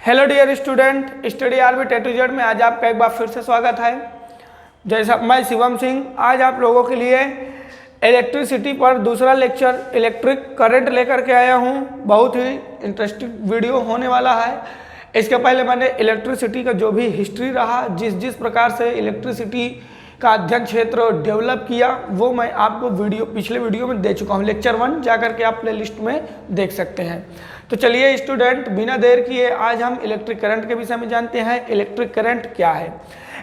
Hello dear student, study orbit A to Z में आज आपका एक बार फिर से स्वागत है। जैसा मैं शिवम सिंह आज आप लोगों के लिए इलेक्ट्रिसिटी पर दूसरा लेक्चर इलेक्ट्रिक करंट लेकर के आया हूं। बहुत ही इंटरेस्टिंग वीडियो होने वाला है। इसके पहले मैंने इलेक्ट्रिसिटी का जो भी हिस्ट्री रहा, जिस प्रकार से इलेक्ट्रिसिटी का अध्ययन क्षेत्र डेवलप किया, वो मैं आपको पिछले वीडियो में दे चुका हूँ। लेक्चर 1 जाकर के आप प्लेलिस्ट में देख सकते हैं। तो चलिए स्टूडेंट, बिना देर किए आज हम इलेक्ट्रिक करंट के विषय में जानते हैं। इलेक्ट्रिक करंट क्या है?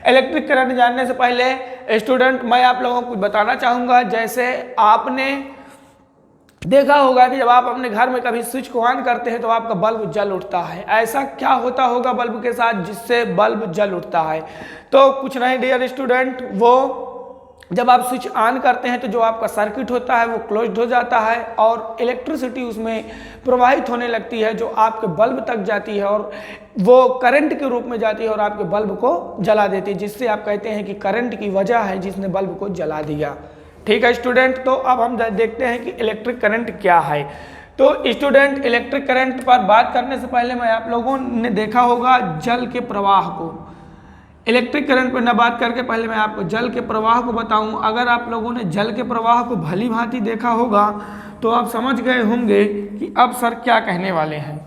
इलेक्ट्रिक करंट जानने से पहले स्टूडेंट मैं आप लोगों को बताना चाहूँगा, जैसे आपने देखा होगा कि जब आप अपने घर में कभी स्विच को ऑन करते हैं तो आपका बल्ब जल उठता है। ऐसा क्या होता होगा बल्ब के साथ जिससे बल्ब जल उठता है? तो कुछ नहीं डियर स्टूडेंट, वो जब आप स्विच ऑन करते हैं तो जो आपका सर्किट होता है वो क्लोज्ड हो जाता है और इलेक्ट्रिसिटी उसमें प्रवाहित होने लगती है, जो आपके बल्ब तक जाती है और वो करंट के रूप में जाती है और आपके बल्ब को जला देती है, जिससे आप कहते हैं कि करंट की वजह है जिसने बल्ब को जला दिया। ठीक है स्टूडेंट, तो अब हम देखते हैं कि इलेक्ट्रिक करंट क्या है। तो स्टूडेंट, इलेक्ट्रिक करंट पर बात करने से पहले मैं आप लोगों ने देखा होगा जल के प्रवाह को। इलेक्ट्रिक करंट पर न बात करके पहले मैं आपको जल के प्रवाह को बताऊं। अगर आप लोगों ने जल के प्रवाह को भली भांति देखा होगा तो आप समझ गए होंगे कि अब सर क्या कहने वाले हैं।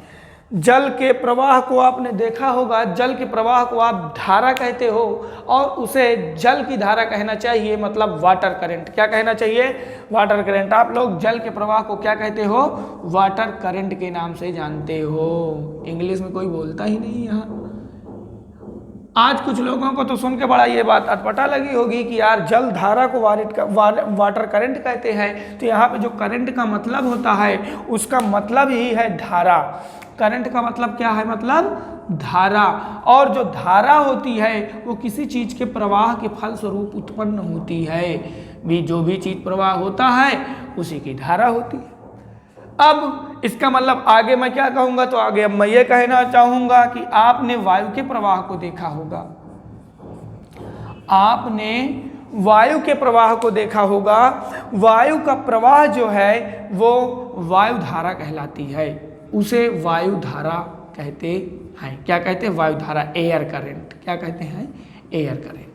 जल के प्रवाह को आपने देखा होगा, जल के प्रवाह को आप धारा कहते हो और उसे जल की धारा कहना चाहिए, मतलब वाटर करंट। क्या कहना चाहिए? Water current. आप लोग जल के प्रवाह को क्या कहते हो? वाटर करंट के नाम से जानते हो। इंग्लिश में कोई बोलता ही नहीं यहाँ। आज कुछ लोगों को तो सुन के बड़ा ये बात अटपटा लगी होगी कि यार जल धारा को वाटर करंट कहते हैं। तो यहाँ पे जो करंट का मतलब होता है उसका मतलब ही है धारा। करंट का मतलब क्या है? मतलब धारा। और जो धारा होती है वो किसी चीज के प्रवाह के फलस्वरूप उत्पन्न होती है। जो भी चीज प्रवाह होता है उसी की धारा होती है। अब इसका मतलब आगे मैं क्या कहूंगा, तो आगे अब मैं ये कहना चाहूंगा कि आपने वायु के प्रवाह को देखा होगा। आपने वायु के प्रवाह को देखा होगा। वायु का प्रवाह जो है वो वायु धारा कहलाती है। उसे वायु धारा कहते हैं। क्या कहते हैं? वायु धारा, एयर करंट। क्या कहते हैं? Air current.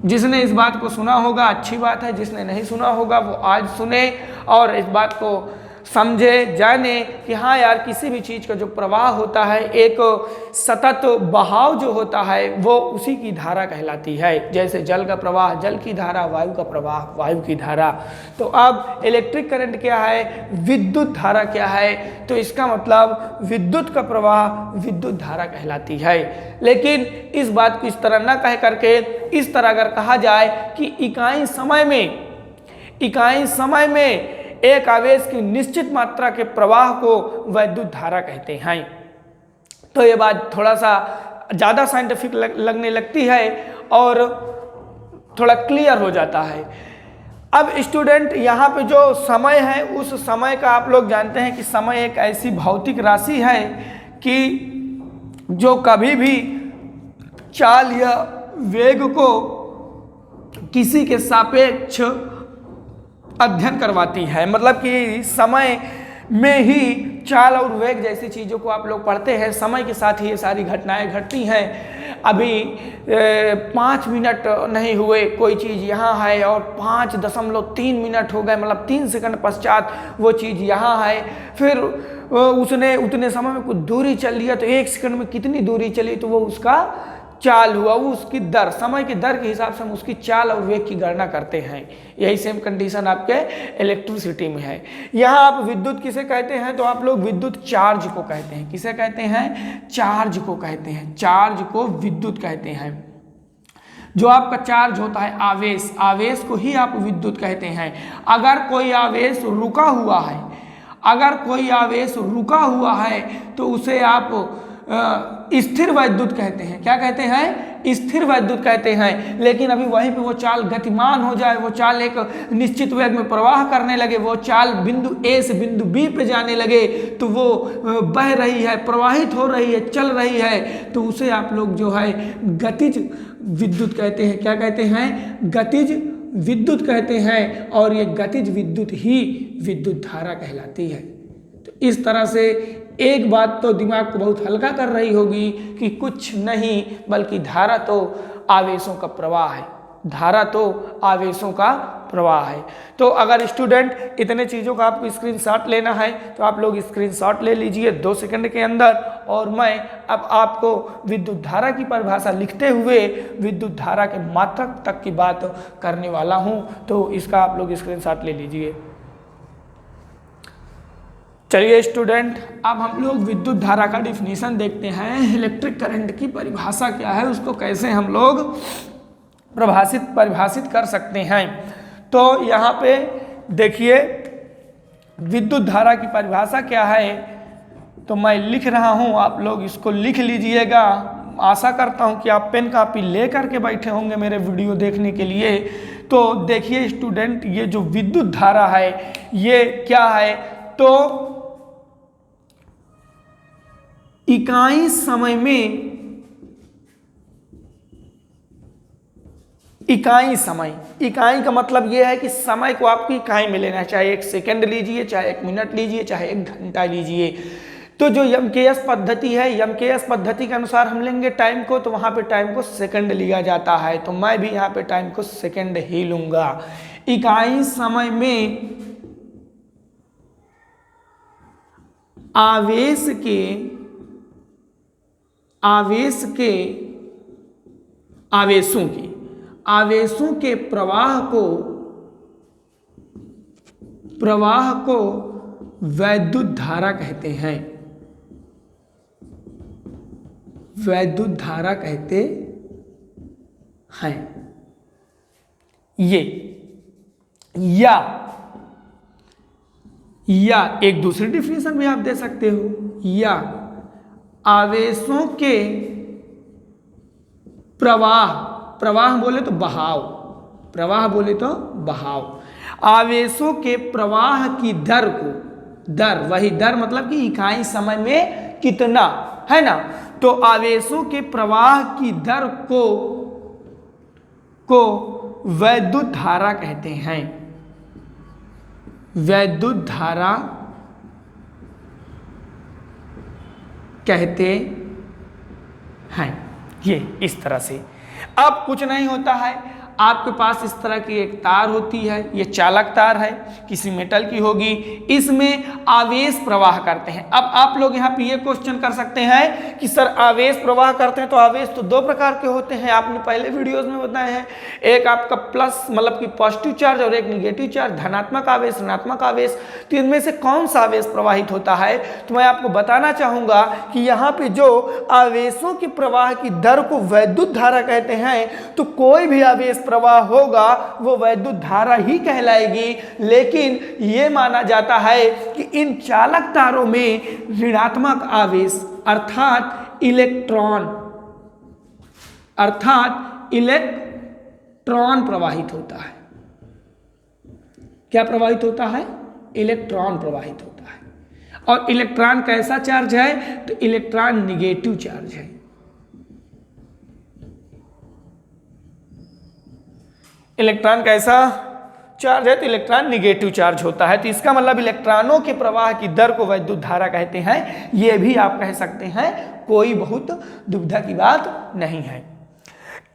जिसने इस बात को सुना होगा अच्छी बात है, जिसने नहीं सुना होगा वो आज सुने और इस बात को समझे, जाने कि हाँ यार, किसी भी चीज़ का जो प्रवाह होता है, एक सतत बहाव जो होता है, वो उसी की धारा कहलाती है। जैसे जल का प्रवाह जल की धारा, वायु का प्रवाह वायु की धारा। तो अब इलेक्ट्रिक करंट क्या है, विद्युत धारा क्या है? तो इसका मतलब विद्युत का प्रवाह विद्युत धारा कहलाती है। लेकिन इस बात को इस तरह न कह करके इस तरह अगर कहा जाए कि इकाई समय में एक आवेश की निश्चित मात्रा के प्रवाह को वैद्युत धारा कहते हैं, तो ये बात थोड़ा सा ज़्यादा साइंटिफिक लगने लगती है और थोड़ा क्लियर हो जाता है। अब स्टूडेंट, यहाँ पे जो समय है, उस समय का आप लोग जानते हैं कि समय एक ऐसी भौतिक राशि है कि जो कभी भी चाल या वेग को किसी के सापेक्ष अध्ययन करवाती है। मतलब कि समय में ही चाल और वेग जैसी चीज़ों को आप लोग पढ़ते हैं। समय के साथ ही ये सारी घटनाएं घटती हैं। अभी 5 मिनट नहीं हुए कोई चीज़ यहाँ है और 5.3 मिनट हो गए, मतलब 3 सेकंड पश्चात वो चीज़ यहाँ है। फिर उसने उतने समय में कुछ दूरी चल लिया तो 1 सेकंड में कितनी दूरी चली, तो वो उसका चाल हुआ। वो उसकी दर, समय की दर के हिसाब से हम उसकी चाल और वेग की गणना करते हैं। यही सेम कंडीशन आपके इलेक्ट्रिसिटी में है। यहाँ आप विद्युत किसे कहते हैं? तो आप लोग विद्युत चार्ज को कहते हैं। किसे कहते हैं? चार्ज को कहते हैं। चार्ज को विद्युत कहते हैं। जो आपका चार्ज होता है आवेश, आवेश को ही आप विद्युत कहते हैं। अगर कोई आवेश रुका हुआ है तो उसे आप स्थिर वैद्युत कहते हैं। क्या कहते हैं? स्थिर वैद्युत कहते हैं। लेकिन अभी वहीं पे वो चाल गतिमान हो जाए, वो चाल एक निश्चित वेग में प्रवाह करने लगे, वो चाल बिंदु A से बिंदु B पे जाने लगे, तो वो बह रही है, प्रवाहित हो रही है, चल रही है, तो उसे आप लोग जो है गतिज विद्युत कहते हैं। क्या कहते हैं? गतिज विद्युत कहते हैं। और ये गतिज विद्युत ही विद्युत धारा कहलाती है। तो इस तरह से एक बात तो दिमाग को बहुत हल्का कर रही होगी कि कुछ नहीं बल्कि धारा तो आवेशों का प्रवाह है, धारा तो आवेशों का प्रवाह है। तो अगर स्टूडेंट इतने चीज़ों का आपको स्क्रीनशॉट लेना है तो आप लोग स्क्रीनशॉट ले लीजिए 2 सेकंड के अंदर, और मैं अब आपको विद्युत धारा की परिभाषा लिखते हुए विद्युत धारा के मात्रक तक की बात करने वाला हूं, तो इसका आप लोग स्क्रीनशॉट ले लीजिए। चलिए स्टूडेंट, अब हम लोग विद्युत धारा का डिफिनीशन देखते हैं। इलेक्ट्रिक करंट की परिभाषा क्या है, उसको कैसे हम लोग परिभाषित कर सकते हैं। तो यहाँ पे देखिए विद्युत धारा की परिभाषा क्या है, तो मैं लिख रहा हूँ, आप लोग इसको लिख लीजिएगा। आशा करता हूँ कि आप पेन कापी ले करके बैठे होंगे मेरे वीडियो देखने के लिए। तो देखिए स्टूडेंट, ये जो विद्युत धारा है ये क्या है, तो इकाई समय में, इकाई का मतलब ये है कि समय को आपकी इकाई में लेना है, चाहे 1 सेकंड लीजिए, चाहे 1 मिनट लीजिए, चाहे 1 घंटा लीजिए। तो जो यमकेएस पद्धति है, यमकेएस पद्धति के अनुसार हम लेंगे टाइम को, तो वहां पे टाइम को सेकंड लिया जाता है, तो मैं भी यहाँ पे टाइम को सेकंड ही लूंगा। इकाई समय में आवेशों के प्रवाह को वैद्युत धारा कहते हैं, वैद्युत धारा कहते हैं। ये या एक दूसरी डिफिनेशन भी आप दे सकते हो, या आवेशों के प्रवाह बोले तो बहाव, आवेशों के प्रवाह की दर को, वही दर मतलब कि इकाई समय में कितना है ना, तो आवेशों के प्रवाह की दर को वैद्युत धारा कहते हैं, वैद्युत धारा कहते हैं। ये इस तरह से। अब कुछ नहीं होता है, आपके पास इस तरह की एक तार होती है, ये चालक तार है, किसी मेटल की होगी, इसमें आवेश प्रवाह करते हैं। अब आप लोग यहाँ पे ये क्वेश्चन कर सकते हैं कि सर आवेश प्रवाह करते हैं तो आवेश तो 2 प्रकार के होते हैं, आपने पहले वीडियोस में बताए हैं, एक आपका प्लस मतलब कि पॉजिटिव चार्ज और एक निगेटिव चार्ज, धनात्मक आवेश ऋणात्मक आवेश। तो इनमें से कौन सा आवेश प्रवाहित होता है, तो मैं आपको बताना चाहूंगा कि यहाँ पे जो आवेशों के प्रवाह की दर को वैद्युत धारा कहते हैं, तो कोई भी आवेश प्रवाह होगा वो वैद्युत धारा ही कहलाएगी। लेकिन ये माना जाता है कि इन चालक तारों में ऋणात्मक आवेश अर्थात इलेक्ट्रॉन प्रवाहित होता है। क्या प्रवाहित होता है? इलेक्ट्रॉन प्रवाहित होता है। और इलेक्ट्रॉन कैसा चार्ज है, तो इलेक्ट्रॉन निगेटिव चार्ज है। इलेक्ट्रॉन कैसा चार्ज है, तो इलेक्ट्रॉन निगेटिव चार्ज होता है। तो इसका मतलब इलेक्ट्रॉनों के प्रवाह की दर को वैद्युत धारा कहते हैं। ये भी आप कह सकते हैं, कोई बहुत दुविधा की बात नहीं है।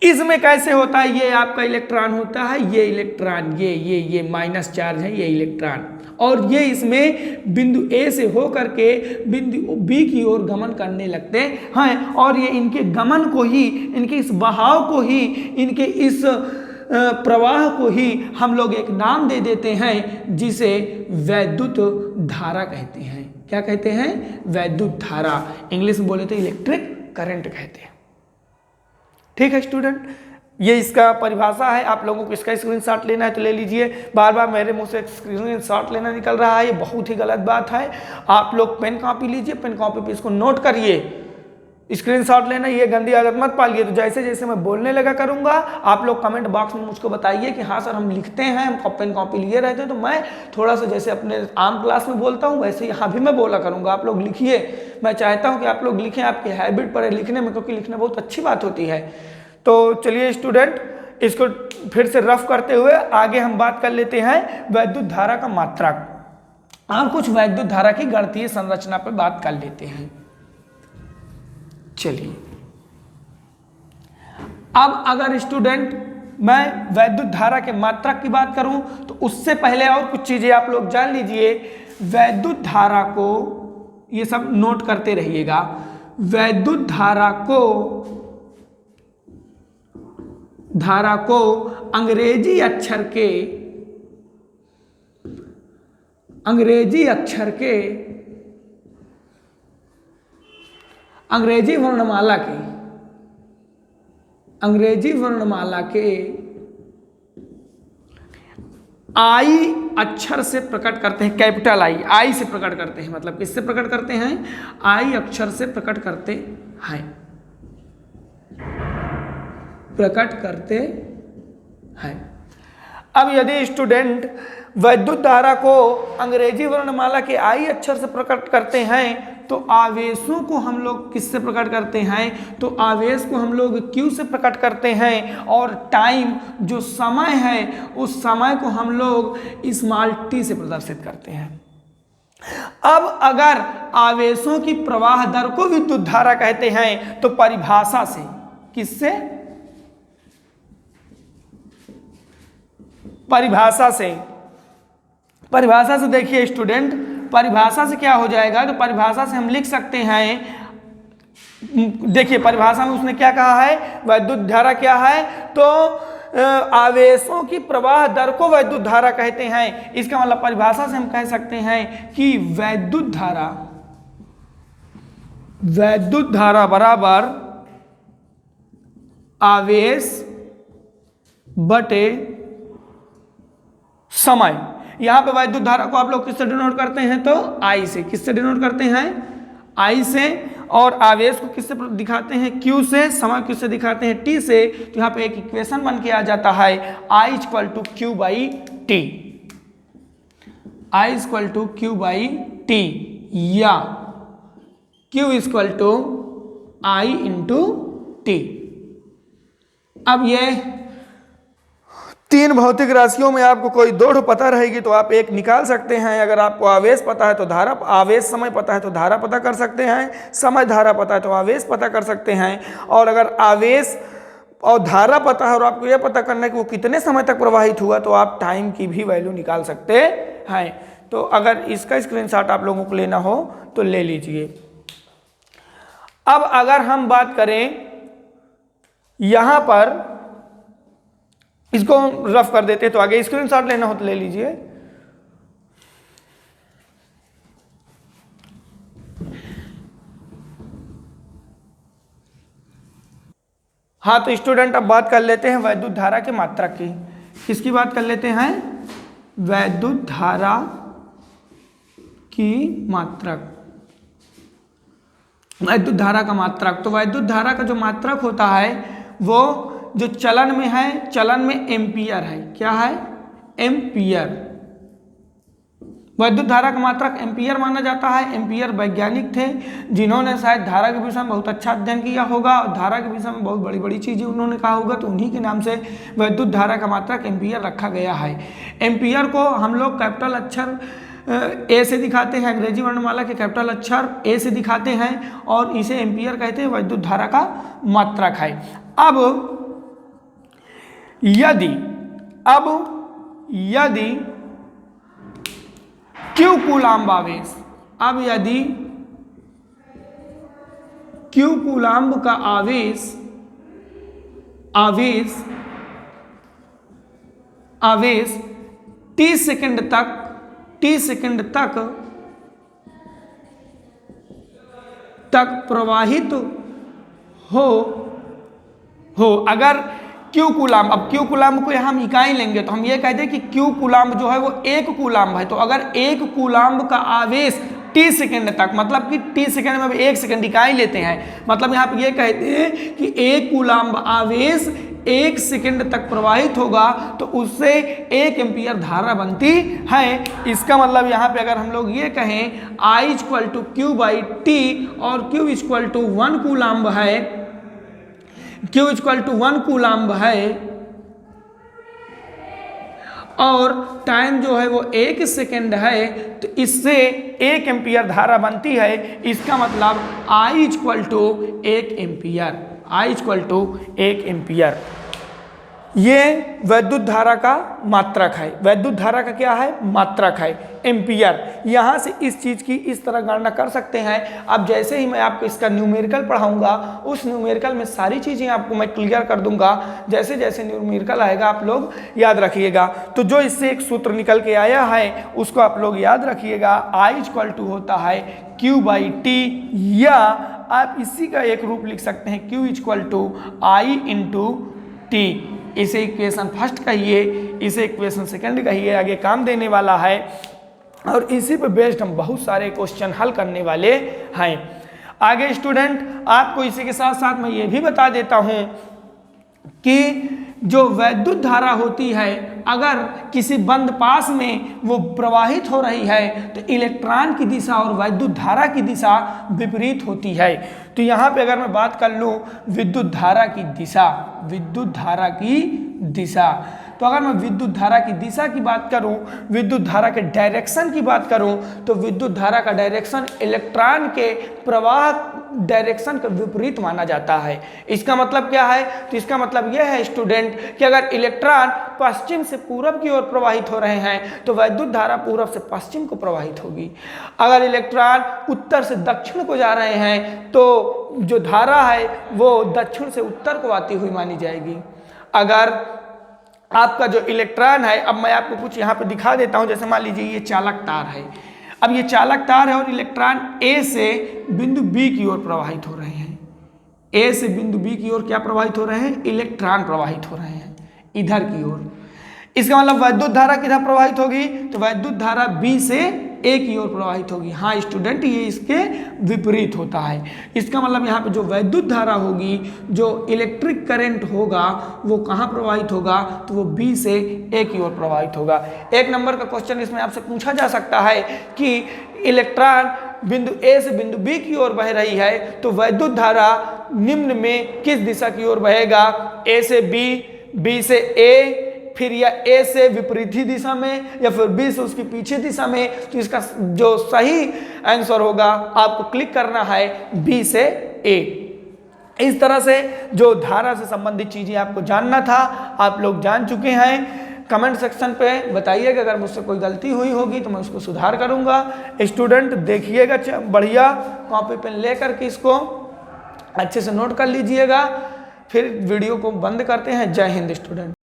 इसमें कैसे होता है, ये आपका इलेक्ट्रॉन होता है, ये इलेक्ट्रॉन, ये माइनस चार्ज है, ये इलेक्ट्रॉन, और ये इसमें बिंदु A से होकर के बिंदु B की ओर गमन करने लगते हैं। और ये इनके गमन को ही, इनके इस बहाव को ही, इनके इस प्रवाह को ही हम लोग एक नाम दे देते हैं जिसे वैद्युत धारा कहते हैं। क्या कहते हैं? वैद्युत धारा। इंग्लिश में बोले तो इलेक्ट्रिक करंट कहते हैं। ठीक है स्टूडेंट, ये इसका परिभाषा है। आप लोगों को इसका स्क्रीनशॉट लेना है तो ले लीजिए। बार बार मेरे मुंह से स्क्रीनशॉट लेना निकल रहा है, ये बहुत ही गलत बात है। आप लोग पेन कॉपी लीजिए, पेन कॉपी पे इसको नोट करिए। स्क्रीनशॉट लेना ये गंदी आदत मत पालिए। तो जैसे जैसे मैं बोलने लगा करूंगा, आप लोग कमेंट बॉक्स में मुझको बताइए कि हाँ सर हम लिखते हैं, हम पेन कॉपी लिए रहते हैं। तो मैं थोड़ा सा जैसे अपने आम क्लास में बोलता हूँ वैसे यहाँ भी मैं बोला करूँगा। आप लोग लिखिए, मैं चाहता हूँ कि आप लोग लिखें, आपकी हैबिट पड़े लिखने में, क्योंकि लिखना बहुत अच्छी बात होती है। तो चलिए स्टूडेंट, इसको फिर से रफ करते हुए आगे हम बात कर लेते हैं वैद्युत धारा का मात्रक। और कुछ वैद्युत धारा की गणितीय संरचना पर बात कर लेते हैं। चलिए, अब अगर स्टूडेंट मैं वैद्युत धारा के मात्रक की बात करूं तो उससे पहले और कुछ चीजें आप लोग जान लीजिए। वैद्युत धारा को, ये सब नोट करते रहिएगा, वैद्युत धारा को अंग्रेजी वर्णमाला के आई अक्षर से प्रकट करते हैं, कैपिटल आई से प्रकट करते हैं। मतलब किससे प्रकट करते हैं? आई अक्षर से प्रकट करते हैं। अब यदि स्टूडेंट वैद्युत धारा को अंग्रेजी वर्णमाला के आई अक्षर से प्रकट करते हैं तो आवेशों को हम लोग किससे प्रकट करते हैं? तो आवेश को हम लोग Q से प्रकट करते हैं, और टाइम जो समय है उस समय को हम लोग स्मॉल t से प्रदर्शित करते हैं। अब अगर आवेशों की प्रवाह दर को विद्युत धारा कहते हैं तो परिभाषा से, किससे? परिभाषा से देखिए स्टूडेंट, परिभाषा से क्या हो जाएगा? तो परिभाषा से हम लिख सकते हैं, देखिए परिभाषा में उसने क्या कहा है, वैद्युत धारा क्या है? तो आवेशों की प्रवाह दर को वैद्युत धारा कहते हैं। इसका मतलब परिभाषा से हम कह सकते हैं कि वैद्युत धारा बराबर आवेश बटे समय। यहां पे वैद्युत धारा को आप लोग किससे डिनोट करते हैं? तो आई से। किससे डिनोट करते हैं? आई से। और आवेश को किससे दिखाते हैं? Q से। समय किससे दिखाते हैं? T से। तो यहाँ पे एक इक्वेशन बन के आ जाता है I = Q/T, I = Q/T या Q = I × T। अब ये तीन भौतिक राशियों में आपको कोई दो पता रहेगी तो आप एक निकाल सकते हैं। अगर आपको आवेश पता है तो आवेश समय पता है तो धारा पता कर सकते हैं, समय धारा पता है तो आवेश पता कर सकते हैं। और अगर आवेश और धारा पता है और आपको यह पता करना है कि वो कितने समय तक प्रवाहित हुआ तो आप टाइम की भी वैल्यू निकाल सकते हैं। तो अगर इसका स्क्रीनशॉट आप लोगों को लेना हो तो ले लीजिए। अब अगर हम बात करें यहां पर, इसको रफ कर देते हैं तो आगे स्क्रीनशॉट लेना हो तो ले लीजिए। हाँ, तो स्टूडेंट अब बात कर लेते हैं वैद्युत धारा के मात्रक की। किसकी बात कर लेते हैं? वैद्युत धारा की मात्रक। वैद्युत धारा का मात्रक, तो वैद्युत धारा का जो मात्रक होता है वो जो चलन में है, चलन में एम्पियर है। क्या है? एम्पियर। वैद्युत धारा का मात्रक एम्पियर माना जाता है। एम्पियर वैज्ञानिक थे जिन्होंने शायद धारा के विषय में बहुत अच्छा अध्ययन किया होगा और धारा के विषय में बहुत बड़ी बड़ी चीजें उन्होंने कहा होगा, तो उन्हीं के नाम से वैद्युत धारा का मात्रक एम्पियर रखा गया है। एम्पियर को हम लोग कैपिटल अक्षर ए से दिखाते हैं, अंग्रेजी वर्णमाला के कैपिटल अक्षर ए से दिखाते हैं और इसे एम्पियर कहते हैं। वैद्युत धारा का मात्रक है। अब यदि Q कूलाम्ब आवेश, अब यदि Q कूलाम्ब का आवेश T सेकंड तक प्रवाहित हो अगर Q कूलाम्ब, अब Q कूलाम्ब को यहाँ हम इकाई लेंगे तो हम ये कहते हैं कि Q कूलाम्ब जो है वो 1 कूलाम्ब है। तो अगर 1 कूलाम्ब का आवेश T सेकंड तक, मतलब कि T सेकंड में 1 सेकंड इकाई लेते हैं, मतलब यहाँ पे ये कहते हैं कि 1 कूलाम्ब आवेश 1 सेकंड तक प्रवाहित होगा तो उससे 1 एम्पियर धारा बनती है। इसका मतलब यहाँ पे अगर हम लोग ये कहें I = Q/T और Q = 1 कूलाम्ब है, Q = 1 कूलाम्ब है और टाइम जो है वो 1 सेकेंड है, तो इससे 1 एम्पियर धारा बनती है। इसका मतलब I equal to 1 ampere, I equal to 1 ampere. ये वैद्युत धारा का मात्रक है। वैद्युत धारा का क्या है? मात्रक है, एम्पियर। यहाँ से इस चीज़ की इस तरह गणना कर सकते हैं। अब जैसे ही मैं आपको इसका न्यूमेरिकल पढ़ाऊंगा, उस न्यूमेरिकल में सारी चीज़ें आपको मैं क्लियर कर दूंगा। जैसे जैसे न्यूमेरिकल आएगा आप लोग याद रखिएगा। तो जो इससे एक सूत्र निकल के आया है उसको आप लोग याद रखिएगा। I इक्वल टू होता है Q/T, या आप इसी का एक रूप लिख सकते हैं Q equal to I into T। इसे इक्वेशन फर्स्ट कहिए, इसे इक्वेशन सेकंड कहिए, आगे काम देने वाला है। और इसी पे बेस्ड हम बहुत सारे क्वेश्चन हल करने वाले हैं। आगे स्टूडेंट आपको इसी के साथ साथ मैं ये भी बता देता हूँ कि जो वैद्युत धारा होती है, अगर किसी बंद पास में वो प्रवाहित हो रही है तो इलेक्ट्रॉन की दिशा और वैद्युत धारा की दिशा विपरीत होती है। तो यहाँ पे अगर मैं बात कर लूँ विद्युत धारा की दिशा, विद्युत धारा की दिशा, तो अगर मैं विद्युत धारा की दिशा की बात करूं, विद्युत धारा के डायरेक्शन की बात करूं, तो विद्युत धारा का डायरेक्शन इलेक्ट्रॉन के प्रवाह डायरेक्शन के विपरीत माना जाता है। इसका मतलब क्या है? तो इसका मतलब यह है स्टूडेंट कि अगर इलेक्ट्रॉन पश्चिम से पूरब की ओर प्रवाहित हो रहे हैं तो वैद्युत धारा पूरब से पश्चिम को प्रवाहित होगी। अगर इलेक्ट्रॉन उत्तर से दक्षिण को जा रहे हैं तो जो धारा है वो दक्षिण से उत्तर को आती हुई मानी जाएगी। अगर आपका जो इलेक्ट्रॉन है, अब मैं आपको कुछ यहाँ पे दिखा देता हूँ। जैसे मान लीजिए ये चालक तार है, अब ये चालक तार है और इलेक्ट्रॉन A से बिंदु B की ओर प्रवाहित हो रहे हैं। A से बिंदु B की ओर क्या प्रवाहित हो रहे हैं? इलेक्ट्रॉन प्रवाहित हो रहे हैं इधर की ओर। इसका मतलब वैद्युत धारा किधर प्रवाहित होगी? तो वैद्युत धारा B से A की ओर प्रवाहित होगी। हाँ स्टूडेंट, ये इसके विपरीत होता है। इसका मतलब यहाँ पे जो वैद्युत धारा होगी, जो इलेक्ट्रिक करंट होगा, वो कहाँ प्रवाहित होगा? तो वो B से A की ओर प्रवाहित होगा। 1 नंबर का क्वेश्चन इसमें आपसे पूछा जा सकता है कि इलेक्ट्रॉन बिंदु A से बिंदु B की ओर बह रही है, तो वैद्युत धारा निम्न में किस दिशा की ओर बहेगा? A से B, B से A, फिर या A से विपरीत दिशा में, या फिर B से उसकी पीछे दिशा में। तो इसका जो सही आंसर होगा आपको क्लिक करना है B से A। इस तरह से जो धारा से संबंधित चीजें आपको जानना था आप लोग जान चुके हैं। कमेंट सेक्शन पे बताइएगा, अगर मुझसे कोई गलती हुई होगी तो मैं उसको सुधार करूंगा। स्टूडेंट देखिएगा, बढ़िया कॉपी पेन लेकर के इसको अच्छे से नोट कर लीजिएगा। फिर वीडियो को बंद करते हैं। जय हिंद स्टूडेंट।